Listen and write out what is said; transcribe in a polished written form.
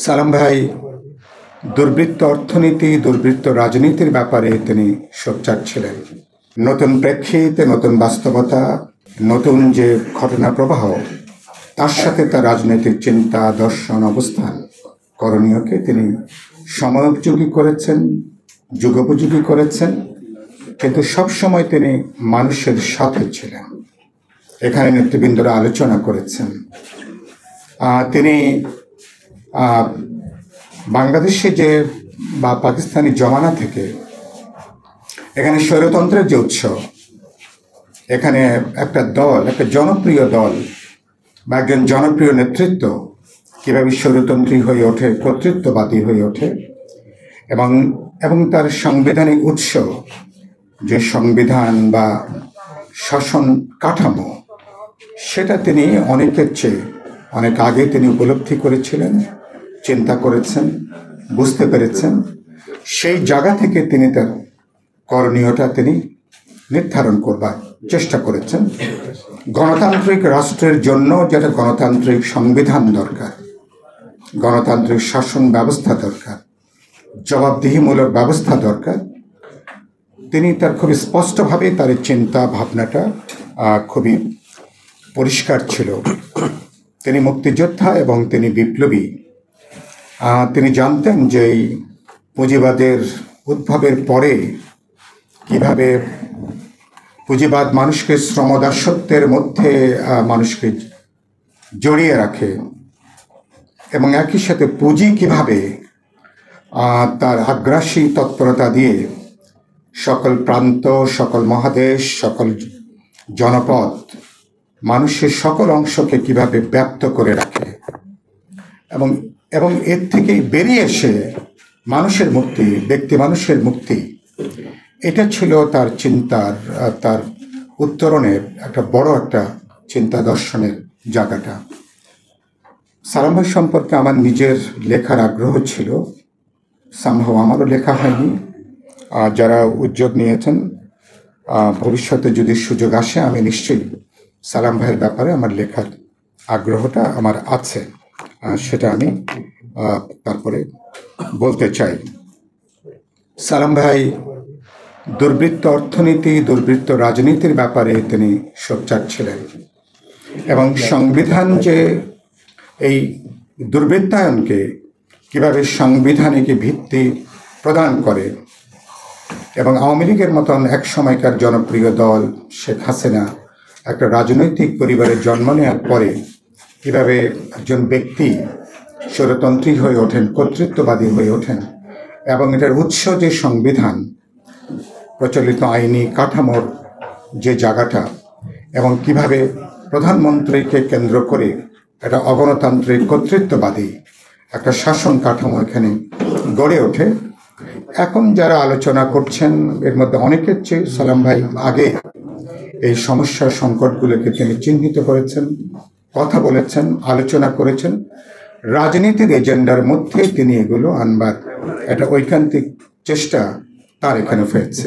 সালাম ভাই দুর্বৃত্ত অর্থনীতি, দুর্বৃত্ত রাজনীতির ব্যাপারে তিনি সোচ্চার ছিলেন। নতুন প্রেক্ষিতে, নতুন বাস্তবতা, নতুন যে ঘটনা প্রবাহ, তার সাথে তার রাজনৈতিক চিন্তা, দর্শন, অবস্থান, করণীয়কে তিনি সময়োপযোগী করেছেন, যুগোপযোগী করেছেন, কিন্তু সবসময় তিনি মানুষের সাথে ছিলেন। এখানে নেতৃবৃন্দরা আলোচনা করেছেন। তিনি বাংলাদেশে যে বা পাকিস্তানি জমানা থেকে এখানে স্বৈরতন্ত্রের যে উৎস, এখানে একটা দল, একটা জনপ্রিয় দল বা একজন জনপ্রিয় নেতৃত্ব কীভাবে স্বৈরতন্ত্রী হয়ে ওঠে, কর্তৃত্ববাদী হয়ে ওঠে, এবং তার সাংবিধানিক উৎস যে সংবিধান বা শাসন কাঠামো, সেটা তিনি অনেকের চেয়ে অনেক আগে তিনি উপলব্ধি করেছিলেন, চিন্তা করেছেন, বুঝতে পেরেছেন। সেই জায়গা থেকে তিনি তার করণীয়টা তিনি নির্ধারণ করবার চেষ্টা করেছেন। গণতান্ত্রিক রাষ্ট্রের জন্য যেটা গণতান্ত্রিক সংবিধান দরকার, গণতান্ত্রিক শাসন ব্যবস্থা দরকার, জবাবদিহিমূলক ব্যবস্থা দরকার, তিনি তার খুবই স্পষ্টভাবে তার চিন্তা ভাবনাটা খুবই পরিষ্কার ছিল। তিনি মুক্তিযোদ্ধা এবং তিনি বিপ্লবী। তিনি জানতেন যে এই পুঁজিবাদের উদ্ভবের পরে কিভাবে পুঁজিবাদ মানুষকে শ্রমদাসত্বের মধ্যে মানুষকে জড়িয়ে রাখে, এবং একই সাথে পুঁজি কিভাবে তার আগ্রাসী তৎপরতা দিয়ে সকল প্রান্ত, সকল মহাদেশ, সকল জনপদ, মানুষের সকল অংশকে কিভাবে ব্যাপ্ত করে রাখে, এবং এর থেকেই বেরিয়ে এসে মানুষের মুক্তি, ব্যক্তি মানুষের মুক্তি, এটা ছিল তার চিন্তার, তার উত্তরণের একটা বড় একটা চিন্তা দর্শনের জায়গাটা। সালাম ভাই সম্পর্কে আমার নিজের লেখার আগ্রহ ছিল, সম্ভব আমারও লেখা হয়নি। যারা উদ্যোগ নিয়েছেন, ভবিষ্যতে যদি সুযোগ আসে আমি নিশ্চয়ই সালাম ভাইয়ের ব্যাপারে আমার লেখার আগ্রহটা আমার আছে, সেটা আমি তারপরে বলতে চাই। সালাম ভাই দুর্বৃত্ত অর্থনীতি, দুর্বৃত্ত রাজনীতির ব্যাপারে তিনি সোচ্চার ছিলেন, এবং সংবিধান যে এই দুর্বৃত্তায়নকে কিভাবে সাংবিধানিক ভিত্তি প্রদান করে, এবং আওয়ামী লীগের মতন এক সময়কার জনপ্রিয় দল শেখ হাসিনা একটা রাজনৈতিক পরিবারের জন্ম নেওয়ার পরে কীভাবে একজন ব্যক্তি স্বৈরতন্ত্রী হয়ে ওঠেন, কর্তৃত্ববাদী হয়ে ওঠেন, এবং এটার উৎস যে সংবিধান, প্রচলিত আইনি কাঠামোর যে জায়গাটা, এবং কিভাবে প্রধানমন্ত্রীকে কেন্দ্র করে একটা অগণতান্ত্রিক কর্তৃত্ববাদী একটা শাসন কাঠামো এখানে গড়ে ওঠে। এখন যারা আলোচনা করছেন এর মধ্যে অনেকের চেয়ে সালাম ভাই আগে এই সমস্যার সংকটগুলোকে তিনি চিহ্নিত করেছেন, কথা বলেছেন, আলোচনা করেছেন। রাজনীতির এজেন্ডার মধ্যে তিনি এগুলো আনবার একটা ঐকান্তিক চেষ্টা তার এখানে হয়েছে।